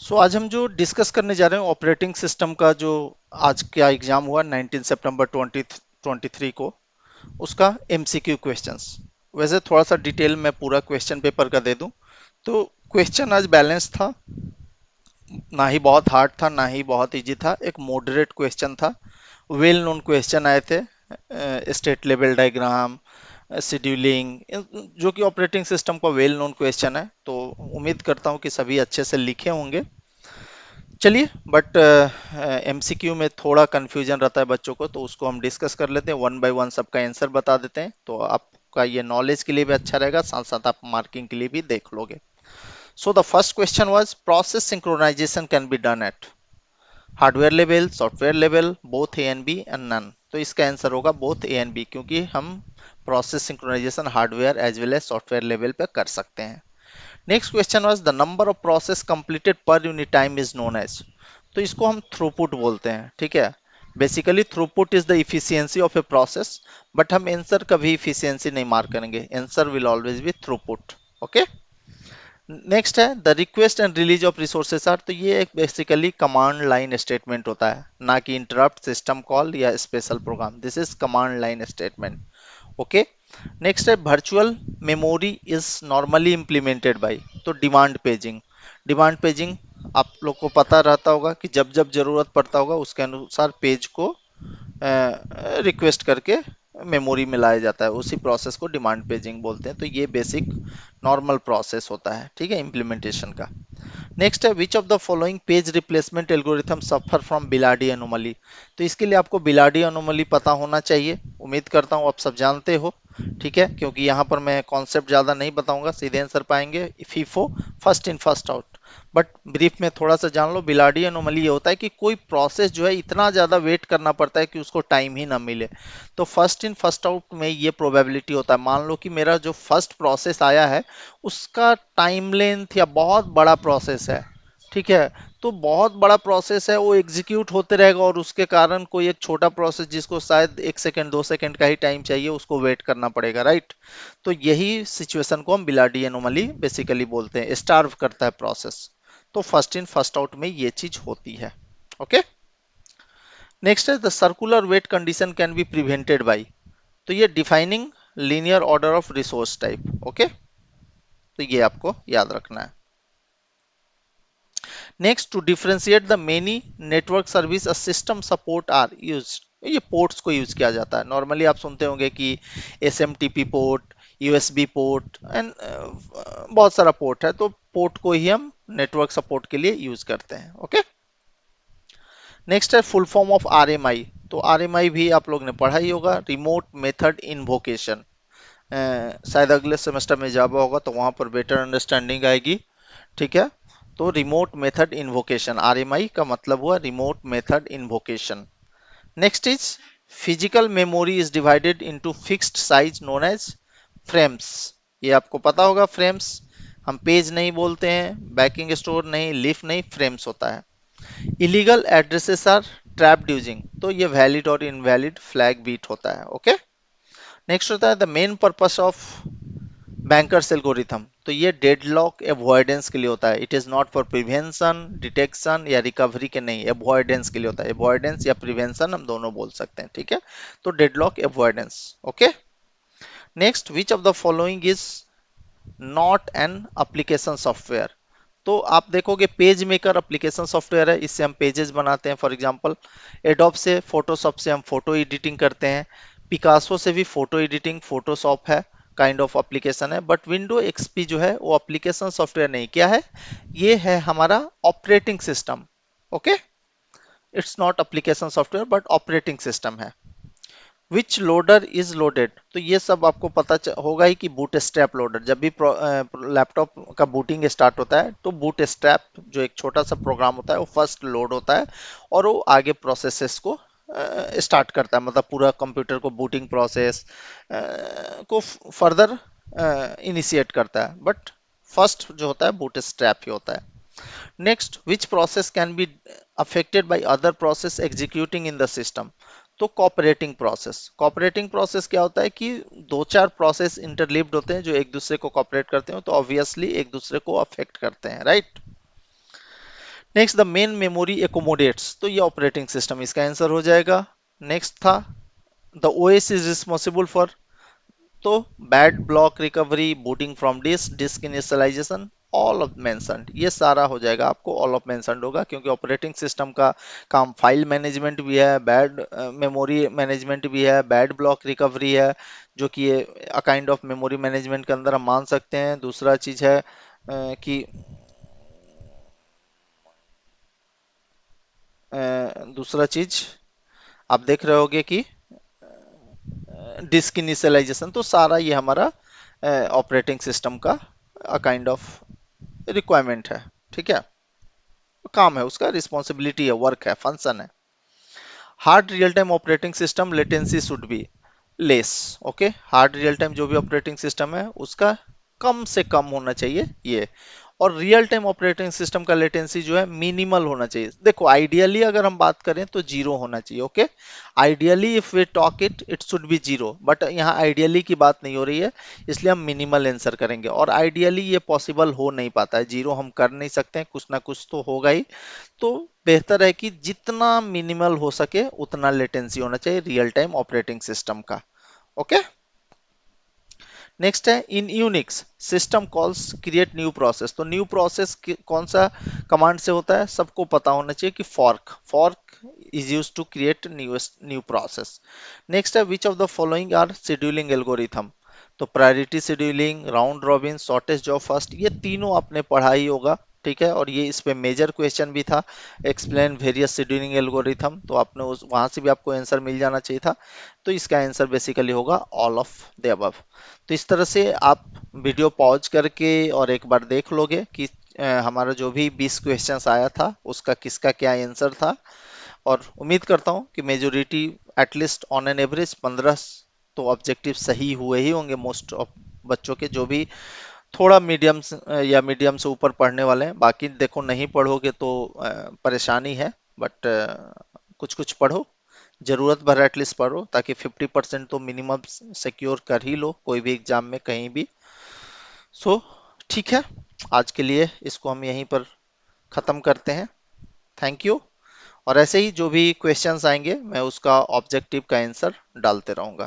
आज हम जो डिस्कस करने जा रहे हैं ऑपरेटिंग सिस्टम का, जो आज का एग्जाम हुआ 19 सितंबर 2023 को, उसका एमसीक्यू क्वेश्चंस। वैसे थोड़ा सा डिटेल में पूरा क्वेश्चन पेपर का दे दूं तो क्वेश्चन आज बैलेंस था, ना ही बहुत हार्ड था ना ही बहुत इजी था, एक मॉडरेट क्वेश्चन था। वेल नोन क्वेश्चन आए थे, स्टेट लेवल डायग्राम, शेड्यूलिंग, जो कि ऑपरेटिंग सिस्टम का वेल नोन क्वेश्चन है, तो उम्मीद करता हूँ कि सभी अच्छे से लिखे होंगे। चलिए, बट एमसीक्यू में थोड़ा कंफ्यूजन रहता है बच्चों को, तो उसको हम डिस्कस कर लेते हैं, वन बाय वन सबका आंसर बता देते हैं, तो आपका ये नॉलेज के लिए भी अच्छा रहेगा, साथ साथ आप मार्किंग के लिए भी देख लोगे। So the first question was process synchronization can be done at hardware level, software level, both A and B and none. तो इसका आंसर होगा बोथ ए एंड बी, क्योंकि हम process synchronisation hardware as well as software level पे कर सकते हैं। Next question was the number of process completed per unit time is known as. तो इसको हम थ्रूपुट बोलते हैं, ठीक है। Basically throughput is the efficiency of a process, but हम आंसर कभी इफिशियंसी नहीं मार्क करेंगे, answer will always be throughput. Okay. Next है the request and release of resources are. तो ये एक बेसिकली कमांड लाइन स्टेटमेंट होता है, ना कि इंटरप्ट, सिस्टम कॉल या special program. This is command line statement. Okay. Next है virtual memory is normally implemented by. तो डिमांड पेजिंग। डिमांड पेजिंग आप लोग को पता रहता होगा कि जब जब जरूरत पड़ता होगा उसके अनुसार पेज को रिक्वेस्ट करके मेमोरी में लाया जाता है, उसी प्रोसेस को डिमांड पेजिंग बोलते हैं। तो ये बेसिक नॉर्मल प्रोसेस होता है, ठीक है, इम्प्लीमेंटेशन का। नेक्स्ट है which of the following page replacement algorithm suffer from Belady anomaly. तो इसके लिए आपको बिलाडी एनोमली पता होना चाहिए, उम्मीद करता हूँ आप सब जानते हो, ठीक है, क्योंकि यहाँ पर मैं कॉन्सेप्ट ज़्यादा नहीं बताऊंगा, सीधे आंसर पाएंगे, FIFO, first in first out. But brief में थोड़ा सा जान लो, बिलाडी एनोमली ये होता है कि कोई प्रोसेस जो है इतना ज़्यादा वेट करना पड़ता है कि उसको टाइम ही ना मिले। तो फर्स्ट इन फर्स्ट आउट में ये प्रोबेबिलिटी होता है, मान लो कि मेरा जो फर्स्ट प्रोसेस आया है उसका टाइम लेंथ या बहुत बड़ा प्रोसेस है, ठीक है, तो बहुत बड़ा प्रोसेस है, वो एग्जीक्यूट होते रहेगा और उसके कारण कोई एक छोटा प्रोसेस जिसको शायद 1 सेकंड 2 सेकंड का ही टाइम चाहिए उसको वेट करना पड़ेगा, राइट। तो यही सिचुएशन को हम बिलाडी एनोमली बेसिकली बोलते हैं, स्टार्व करता है प्रोसेस। तो फर्स्ट इन फर्स्ट आउट में ये चीज होती है। ओके। नेक्स्ट है the circular wait condition can be prevented by. तो ये defining linear order of resource type. Okay, तो ये आपको याद रखना है। Next, to differentiate the many network service system support are use. ये पोर्ट्स को यूज किया जाता है, नॉर्मली आप सुनते होंगे कि SMTP port, USB port and बहुत सारा पोर्ट है, तो पोर्ट को ही हम नेटवर्क सपोर्ट के लिए यूज करते हैं। ओके। नेक्स्ट है फुल फॉर्म ऑफ आरएमआई। तो आरएमआई भी आप लोग ने पढ़ा ही होगा, रिमोट मेथड इन्वोकेशन। शायद अगले सेमेस्टर में जावा होगा तो वहां पर बेटर अंडरस्टैंडिंग आएगी, ठीक है। तो रिमोट मेथड इन्वोकेशन, आरएमआई का मतलब हुआ remote method invocation. Next is physical memory is divided into fixed size known as frames. ये आपको पता होगा, फ्रेम्स हम पेज नहीं बोलते हैं, बैकिंग स्टोर नहीं, लीफ नहीं, फ्रेम्स होता है। Illegal addresses are trapped using. तो ये वैलिड और इनवैलिड फ्लैग बीट होता है। ओके। नेक्स्ट होता है the main purpose of bankers algorithm. तो ये डेडलॉक अवॉइडेंस के लिए होता है, it is not for prevention, detection या रिकवरी के नहीं, अवॉइडेंस के लिए होता है। अवॉइडेंस या प्रिवेंशन हम दोनों बोल सकते हैं, ठीक है। तो deadlock avoidance. Okay. Next, which of the following is not an application software. तो आप देखोगे पेज मेकर एप्लीकेशन सॉफ्टवेयर है, इससे हम पेजेस बनाते हैं। फॉर एग्जांपल एडोब से, फोटोशॉप से हम फोटो एडिटिंग करते हैं, पिकासो से भी फोटो एडिटिंग, फोटोशॉप है, काइंड ऑफ एप्लीकेशन है। बट विंडो एक्सपी जो है वो एप्लीकेशन सॉफ्टवेयर नहीं, क्या है, ये है हमारा operating system. Okay, it's not application software but operating system है। विच लोडर इज लोडेड। तो ये सब आपको पता होगा ही कि बूट स्ट्रैप लोडर, जब भी लैपटॉप का बूटिंग स्टार्ट होता है तो बूट स्ट्रैप जो एक छोटा सा प्रोग्राम होता है वो फर्स्ट लोड होता है और वो आगे प्रोसेसेस को स्टार्ट करता है, मतलब पूरा कंप्यूटर को बूटिंग प्रोसेस को फर्दर इनिशिएट करता है, बट फर्स्ट जो होता है बूट स्ट्रैप ही होता है। Next, which process can be affected by other process executing in the system. तो कॉपरेटिंग प्रोसेस। कॉपरेटिंग प्रोसेस क्या होता है कि दो चार प्रोसेस इंटरलिव्ड होते हैं जो एक दूसरे को कॉपरेट करते हैं, तो ऑब्वियसली एक दूसरे को अफेक्ट करते हैं, right. Next, the main memory accommodates, तो ये ऑपरेटिंग सिस्टम इसका आंसर हो जाएगा। नेक्स्ट था the OS is responsible for, तो bad block recovery, booting from disk, disk initialisation, all of mentioned, ये सारा हो जाएगा आपको, ऑल ऑफ मेंशन्ड होगा, क्योंकि ऑपरेटिंग सिस्टम का काम फाइल मैनेजमेंट भी है, बैड मेमोरी मैनेजमेंट भी है, बैड ब्लॉक रिकवरी है, जो कि ये काइंड ऑफ मेमोरी मैनेजमेंट के अंदर हम मान सकते हैं। दूसरा चीज है कि दूसरा चीज आप देख रहे होगे कि डिस्क इनिशियलाइजेशन, तो सारा ये हमारा ऑपरेटिंग सिस्टम का काइंड ऑफ रिक्वायरमेंट है। ठीक है, काम है उसका, रिस्पॉन्सिबिलिटी है, वर्क है, फंक्शन है। Hard real time operating system latency should be less. Okay, hard real time जो भी ऑपरेटिंग सिस्टम है उसका कम से कम होना चाहिए ये, और रियल टाइम ऑपरेटिंग सिस्टम का लेटेंसी जो है मिनिमल होना चाहिए। देखो आइडियली अगर हम बात करें तो जीरो होना चाहिए। Okay, ideally if we talk it it should be zero, but यहाँ आइडियली की बात नहीं हो रही है, इसलिए हम मिनिमल आंसर करेंगे, और आइडियली ये पॉसिबल हो नहीं पाता है, जीरो हम कर नहीं सकते हैं, कुछ ना कुछ तो होगा ही। तो बेहतर है कि जितना मिनिमल हो सके उतना लेटेंसी होना चाहिए रियल टाइम ऑपरेटिंग सिस्टम का। ओके, नेक्स्ट है इन Unix system calls create new process, तो न्यू प्रोसेस कौन सा कमांड से होता है, सबको पता होना चाहिए कि fork, fork is use to create new process. Next है which of the following are scheduling algorithm, तो priority scheduling, round robin, shortest job first, ये तीनों आपने पढ़ा ही होगा। ठीक है, और ये इस पे मेजर क्वेश्चन भी था, एक्सप्लेन वेरियस शेड्यूलिंग एल्गोरिथम, तो आपने उस वहां से भी आपको आंसर मिल जाना चाहिए था। तो इसका आंसर बेसिकली होगा ऑल ऑफ द अबव। तो इस तरह से आप वीडियो पॉज करके और एक बार देख लोगे कि हमारा जो भी 20 क्वेश्चंस आया था उसका किसका क्या आंसर था, और उम्मीद करता हूँ कि majority at least on an average 15 तो ऑब्जेक्टिव सही हुए ही होंगे मोस्ट ऑफ बच्चों के, जो भी थोड़ा मीडियम या मीडियम से ऊपर पढ़ने वाले हैं। बाकी देखो नहीं पढ़ोगे तो परेशानी है, बट कुछ कुछ पढ़ो, जरूरत भर एटलीस्ट पढ़ो, ताकि 50% तो मिनिमम सिक्योर कर ही लो कोई भी एग्जाम में कहीं भी। सो ठीक है, आज के लिए इसको हम यहीं पर ख़त्म करते हैं। थैंक यू, और ऐसे ही जो भी क्वेश्चंस आएंगे मैं उसका ऑब्जेक्टिव का आंसर डालते रहूँगा।